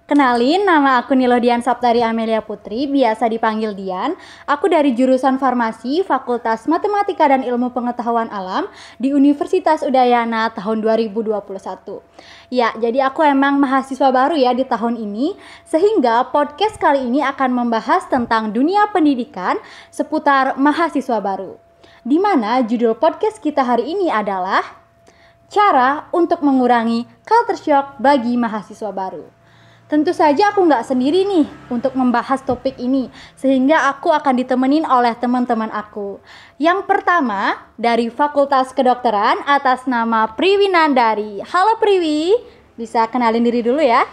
Kenalin, nama aku Nilo Dian Saptari Amelia Putri, biasa dipanggil Dian. Aku dari jurusan Farmasi, Fakultas Matematika dan Ilmu Pengetahuan Alam di Universitas Udayana tahun 2021. Ya, jadi aku emang mahasiswa baru ya di tahun ini, sehingga podcast kali ini akan membahas tentang dunia pendidikan seputar mahasiswa baru. Di mana judul podcast kita hari ini adalah cara untuk mengurangi culture shock bagi mahasiswa baru. Tentu saja aku nggak sendiri nih untuk membahas topik ini, sehingga aku akan ditemenin oleh teman-teman aku. Yang pertama, dari Fakultas Kedokteran atas nama Priwi Nandari. Halo Priwi, bisa kenalin diri dulu ya?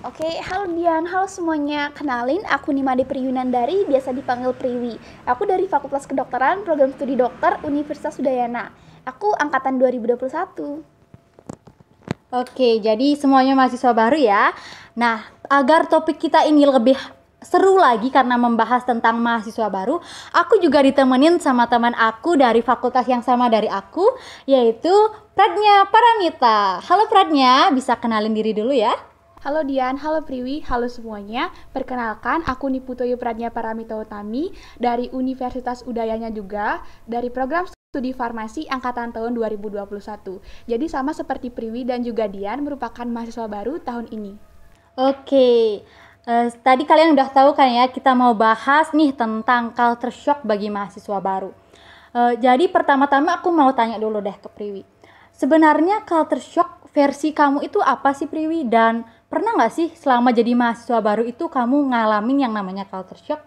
Oke, halo Dian, halo semuanya. Kenalin, aku Nimade Priwinandari, biasa dipanggil Priwi. Aku dari Fakultas Kedokteran, Program Studi Dokter, Universitas Udayana. Aku angkatan 2021. Oke, jadi semuanya mahasiswa baru ya. Nah, agar topik kita ini lebih seru lagi karena membahas tentang mahasiswa baru, aku juga ditemenin sama teman aku dari fakultas yang sama dari aku, yaitu Pradnya Paramita. Halo Pradnya, bisa kenalin diri dulu ya? Halo Dian, halo Priwi, halo semuanya. Perkenalkan, aku Niputoyo Pradnya Paramita Utami dari Universitas Udayana juga, dari program studi farmasi angkatan tahun 2021. Jadi sama seperti Priwi dan juga Dian merupakan mahasiswa baru tahun ini. Oke, tadi kalian udah tahu kan ya, kita mau bahas nih tentang culture shock bagi mahasiswa baru. Jadi pertama-tama aku mau tanya dulu deh ke Priwi. Sebenarnya culture shock versi kamu itu apa sih Priwi? Dan pernah nggak sih selama jadi mahasiswa baru itu kamu ngalamin yang namanya culture shock?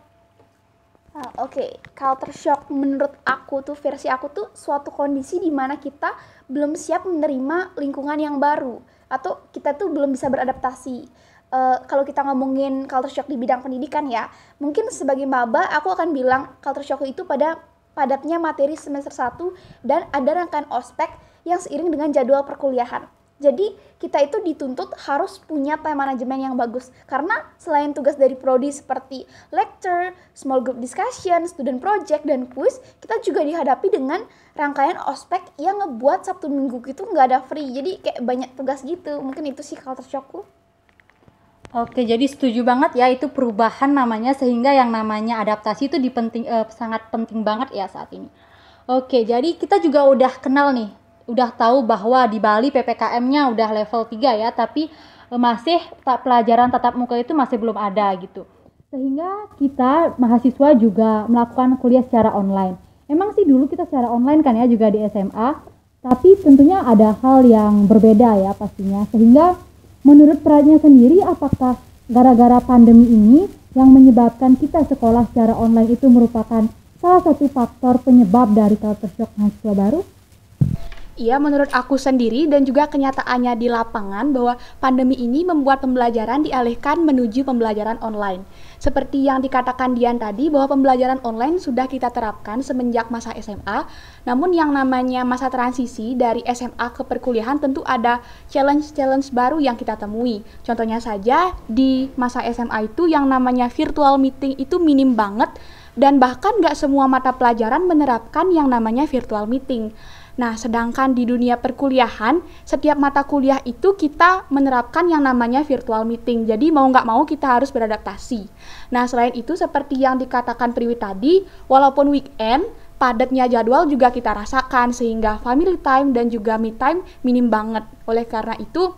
Culture shock menurut aku tuh, versi aku tuh suatu kondisi di mana kita belum siap menerima lingkungan yang baru atau kita tuh belum bisa beradaptasi. Kalau kita ngomongin culture shock di bidang pendidikan ya, mungkin sebagai maba aku akan bilang culture shock itu pada padatnya materi semester 1 dan ada rangkaian ospek yang seiring dengan jadwal perkuliahan. Jadi kita itu dituntut harus punya time management yang bagus, karena selain tugas dari prodi seperti lecture, small group discussion, student project, dan quiz, kita juga dihadapi dengan rangkaian ospek yang ngebuat Sabtu Minggu itu nggak ada free. Jadi kayak banyak tugas gitu. Mungkin itu sih culture shockku. Oke, jadi setuju banget ya, itu perubahan namanya, sehingga yang namanya adaptasi itu sangat penting banget ya saat ini. Oke, jadi kita juga udah kenal nih, udah tahu bahwa di Bali PPKM-nya udah level 3 ya, tapi masih pelajaran tatap muka itu masih belum ada gitu. Sehingga kita mahasiswa juga melakukan kuliah secara online. Emang sih dulu kita secara online kan ya juga di SMA, tapi tentunya ada hal yang berbeda ya pastinya. Sehingga menurut Pradnya sendiri, apakah gara-gara pandemi ini yang menyebabkan kita sekolah secara online itu merupakan salah satu faktor penyebab dari culture shock mahasiswa baru? Iya, menurut aku sendiri dan juga kenyataannya di lapangan bahwa pandemi ini membuat pembelajaran dialihkan menuju pembelajaran online. Seperti yang dikatakan Dian tadi bahwa pembelajaran online sudah kita terapkan semenjak masa SMA, namun yang namanya masa transisi dari SMA ke perkuliahan tentu ada challenge-challenge baru yang kita temui. Contohnya saja di masa SMA itu yang namanya virtual meeting itu minim banget dan bahkan nggak semua mata pelajaran menerapkan yang namanya virtual meeting. Nah, sedangkan di dunia perkuliahan, setiap mata kuliah itu kita menerapkan yang namanya virtual meeting. Jadi mau nggak mau kita harus beradaptasi. Nah, selain itu seperti yang dikatakan Priwi tadi, walaupun weekend, padatnya jadwal juga kita rasakan sehingga family time dan juga me time minim banget. Oleh karena itu,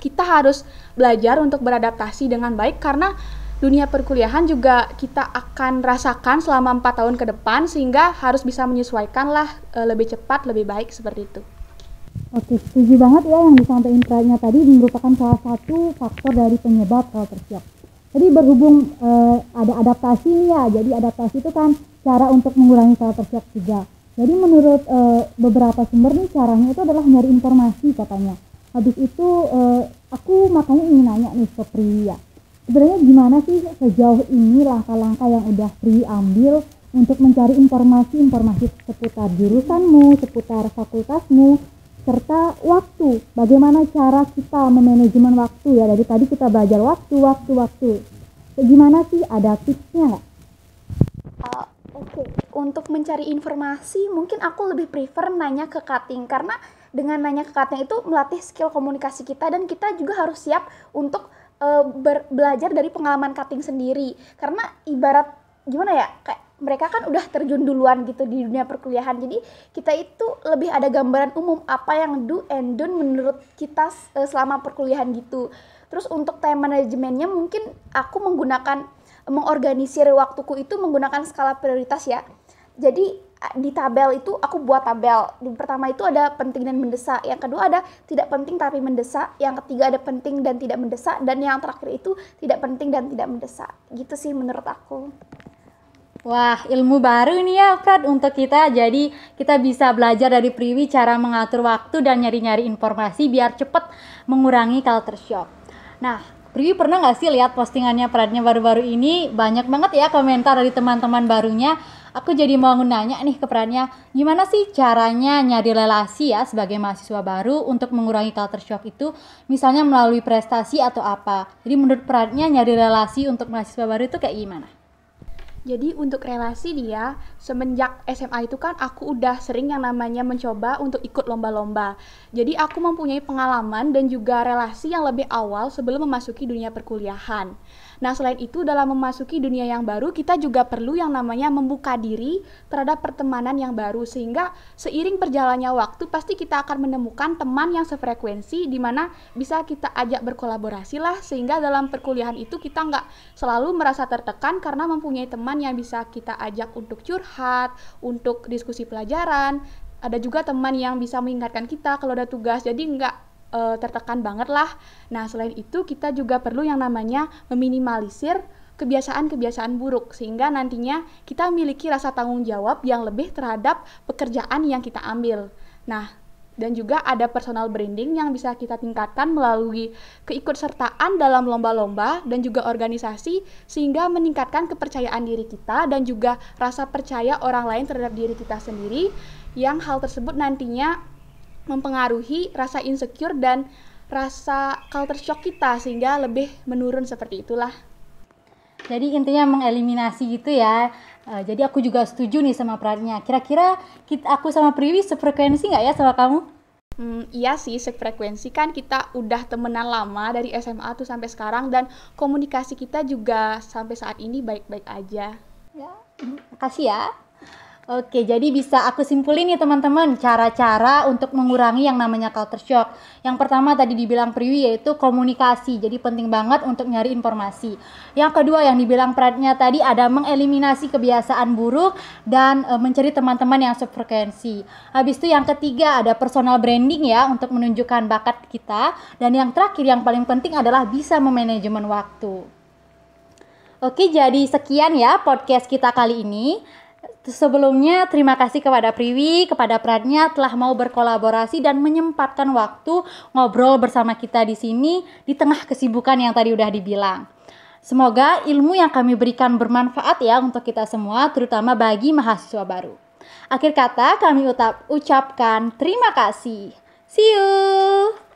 kita harus belajar untuk beradaptasi dengan baik karena dunia perkuliahan juga kita akan rasakan selama 4 tahun ke depan sehingga harus bisa menyesuaikan lah lebih cepat, lebih baik seperti itu. Oke, setuju banget ya yang disampaikan Pradnya tadi, merupakan salah satu faktor dari penyebab culture shock. Jadi berhubung ada adaptasi nih ya, jadi adaptasi itu kan cara untuk mengurangi culture shock juga. Jadi menurut beberapa sumber nih, caranya itu adalah nyari informasi katanya. Habis itu aku makanya ingin nanya nih ke Priya ya. Sebenarnya gimana sih sejauh ini langkah-langkah yang udah Pri ambil untuk mencari informasi-informasi seputar jurusanmu, seputar fakultasmu, serta waktu. Bagaimana cara kita memanajemen waktu ya, dari tadi kita belajar waktu. Gimana sih, ada tipsnya nggak? Untuk mencari informasi mungkin aku lebih prefer nanya ke cutting, karena dengan nanya ke cutting itu melatih skill komunikasi kita dan kita juga harus siap untuk belajar dari pengalaman cutting sendiri. Karena ibarat gimana ya, kayak mereka kan udah terjun duluan gitu di dunia perkuliahan. Jadi kita itu lebih ada gambaran umum apa yang do and don't menurut kita selama perkuliahan gitu. Terus untuk time manajemennya mungkin aku mengorganisir waktuku itu menggunakan skala prioritas ya. Jadi di tabel itu aku buat tabel. Di pertama itu ada penting dan mendesak. Yang kedua ada tidak penting tapi mendesak. Yang ketiga ada penting dan tidak mendesak. Dan yang terakhir itu tidak penting dan tidak mendesak. Gitu sih menurut aku. Wah, ilmu baru nih ya, Prat, untuk kita. Jadi, kita bisa belajar dari Priwi cara mengatur waktu dan nyari-nyari informasi biar cepet mengurangi culture shock. Nah, Priwi pernah nggak sih lihat postingannya Pratnya baru-baru ini? Banyak banget ya komentar dari teman-teman barunya. Aku jadi mau nanya nih ke Pratnya, gimana sih caranya nyari relasi ya sebagai mahasiswa baru untuk mengurangi culture shock itu? Misalnya melalui prestasi atau apa? Jadi menurut Pratnya nyari relasi untuk mahasiswa baru itu kayak gimana? Jadi untuk relasi dia, semenjak SMA itu kan aku udah sering yang namanya mencoba untuk ikut lomba-lomba. Jadi aku mempunyai pengalaman dan juga relasi yang lebih awal sebelum memasuki dunia perkuliahan. Nah, selain itu dalam memasuki dunia yang baru, kita juga perlu yang namanya membuka diri terhadap pertemanan yang baru. Sehingga seiring berjalannya waktu, pasti kita akan menemukan teman yang sefrekuensi di mana bisa kita ajak berkolaborasi lah. Sehingga dalam perkuliahan itu kita nggak selalu merasa tertekan karena mempunyai teman yang bisa kita ajak untuk curhat, untuk diskusi pelajaran. Ada juga teman yang bisa mengingatkan kita kalau ada tugas, jadi nggak tertekan banget lah. Nah, selain itu kita juga perlu yang namanya meminimalisir kebiasaan-kebiasaan buruk sehingga nantinya kita memiliki rasa tanggung jawab yang lebih terhadap pekerjaan yang kita ambil. Nah, dan juga ada personal branding yang bisa kita tingkatkan melalui keikutsertaan dalam lomba-lomba dan juga organisasi sehingga meningkatkan kepercayaan diri kita dan juga rasa percaya orang lain terhadap diri kita sendiri, yang hal tersebut nantinya mempengaruhi rasa insecure dan rasa culture shock kita sehingga lebih menurun seperti itulah. Jadi intinya mengeliminasi gitu ya. Jadi aku juga setuju nih sama Pratnya. Kira-kira aku sama Priwi sefrekuensi nggak ya sama kamu? Iya sih, sefrekuensi kan kita udah temenan lama dari SMA tuh sampai sekarang dan komunikasi kita juga sampai saat ini baik-baik aja. Ya, makasih ya. Oke, jadi bisa aku simpulin nih teman-teman cara-cara untuk mengurangi yang namanya culture shock. Yang pertama tadi dibilang Priwi yaitu komunikasi, jadi penting banget untuk nyari informasi. Yang kedua yang dibilang Pratnya tadi ada mengeliminasi kebiasaan buruk dan mencari teman-teman yang sefrekuensi. Habis itu yang ketiga ada personal branding ya untuk menunjukkan bakat kita. Dan yang terakhir yang paling penting adalah bisa memanajemen waktu. Oke, jadi sekian ya podcast kita kali ini. Sebelumnya terima kasih kepada Priwi, kepada Pratnya telah mau berkolaborasi dan menyempatkan waktu ngobrol bersama kita di sini di tengah kesibukan yang tadi udah dibilang. Semoga ilmu yang kami berikan bermanfaat ya untuk kita semua, terutama bagi mahasiswa baru. Akhir kata kami ucapkan terima kasih. See you.